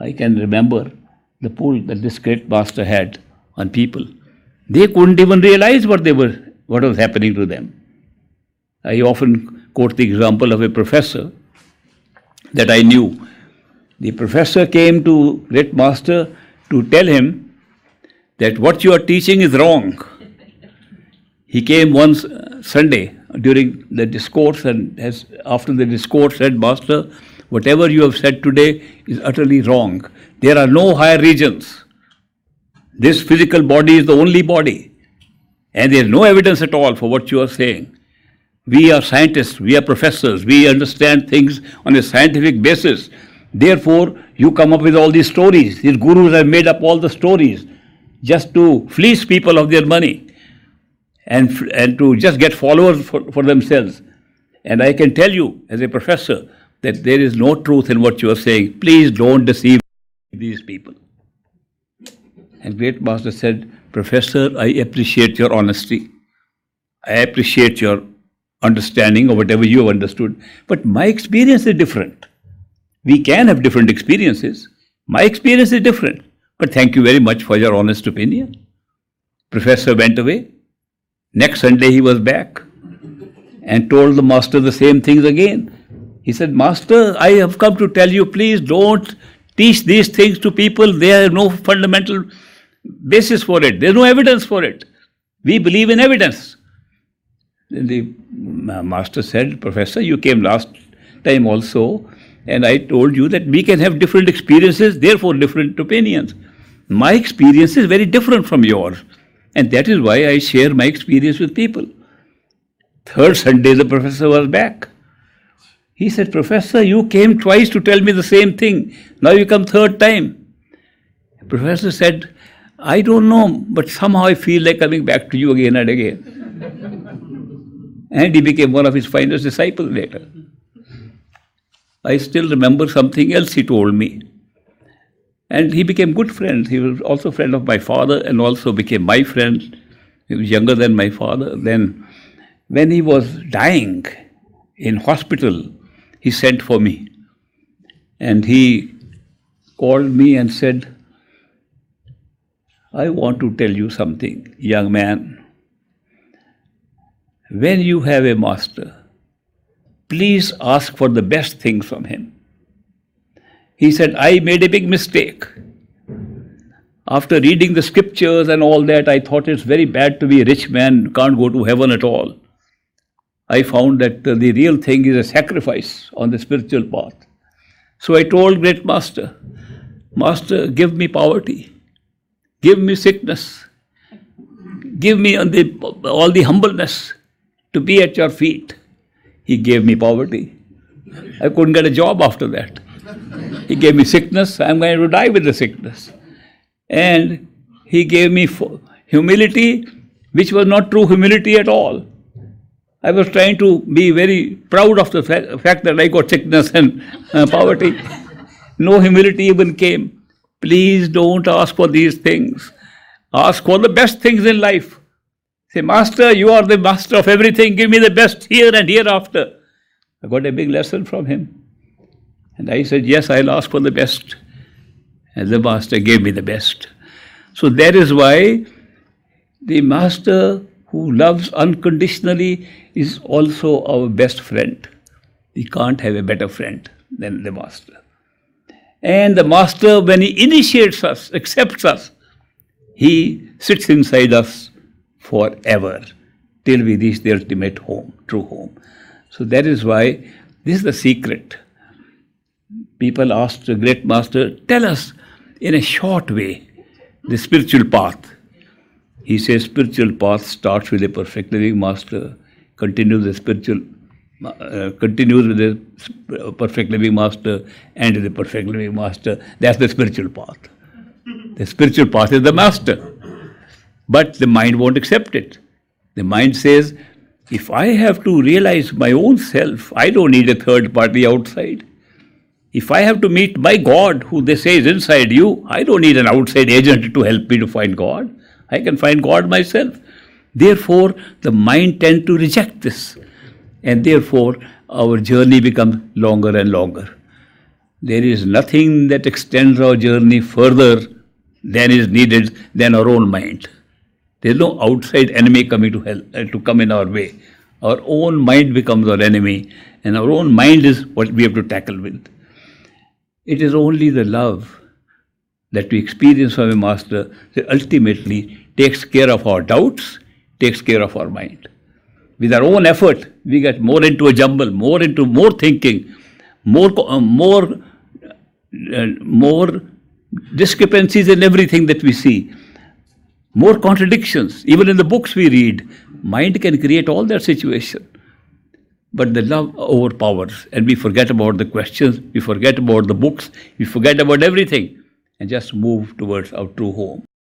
I can remember the pull that this great master had on people. They couldn't even realize what was happening to them. I often quote the example of a professor that I knew. The professor came to great master to tell him that what you are teaching is wrong. He came once Sunday during the discourse, and after the discourse said, Master, whatever you have said today is utterly wrong. There are no higher regions. This physical body is the only body. And there is no evidence at all for what you are saying. We are scientists, we are professors, we understand things on a scientific basis. Therefore, you come up with all these stories. These gurus have made up all the stories just to fleece people of their money and to just get followers for themselves. And I can tell you, as a professor, that there is no truth in what you are saying. Please don't deceive these people. And great master said, Professor, I appreciate your honesty. I appreciate your understanding of whatever you have understood. But my experience is different. We can have different experiences. My experience is different. But thank you very much for your honest opinion. Professor went away. Next Sunday he was back and told the master the same things again. He said, Master, I have come to tell you, please don't teach these things to people. There is no fundamental basis for it. There is no evidence for it. We believe in evidence. The master said, Professor, you came last time also, and I told you that we can have different experiences, therefore different opinions. My experience is very different from yours, and that is why I share my experience with people. Third Sunday, the professor was back. He said, Professor, you came twice to tell me the same thing. Now you come third time. The professor said, I don't know, but somehow I feel like coming back to you again and again. And he became one of his finest disciples later. I still remember something else he told me. And he became good friends. He was also a friend of my father and also became my friend. He was younger than my father. Then when he was dying in hospital, he sent for me. And he called me and said, I want to tell you something, young man. When you have a master, please ask for the best things from him. He said, I made a big mistake. After reading the scriptures and all that, I thought it's very bad to be a rich man, can't go to heaven at all. I found that the real thing is a sacrifice on the spiritual path. So I told great master, Master, give me poverty, give me sickness, give me all the humbleness to be at your feet. He gave me poverty. I couldn't get a job after that. He gave me sickness. I'm going to die with the sickness. And he gave me humility, which was not true humility at all. I was trying to be very proud of the fact that I got sickness and poverty. No humility even came. Please don't ask for these things. Ask for the best things in life. Say, Master, you are the master of everything. Give me the best here and hereafter. I got a big lesson from him. And I said, yes, I'll ask for the best. And the master gave me the best. So that is why the master who loves unconditionally is also our best friend. We can't have a better friend than the master. And the master, when he initiates us, accepts us, he sits inside us forever till we reach the ultimate home, true home. So that is why this is the secret. People asked the great master, tell us in a short way the spiritual path. He says spiritual path starts with a perfect living master, continues with the perfect living master, and with the perfect living master. That's the spiritual path. The spiritual path is the master. But the mind won't accept it. The mind says, if I have to realize my own self, I don't need a third party outside. If I have to meet my God, who they say is inside you, I don't need an outside agent to help me to find God. I can find God myself. Therefore, the mind tends to reject this. And therefore, our journey becomes longer and longer. There is nothing that extends our journey further than is needed than our own mind. There is no outside enemy coming to help to come in our way. Our own mind becomes our enemy, and our own mind is what we have to tackle with. It is only the love that we experience from a master that ultimately takes care of our doubts, takes care of our mind. With our own effort, we get more into a jumble, more thinking, more discrepancies in everything that we see, more contradictions. Even in the books we read, mind can create all that situation. But the love overpowers, and we forget about the questions, we forget about the books, we forget about everything, and just move towards our true home.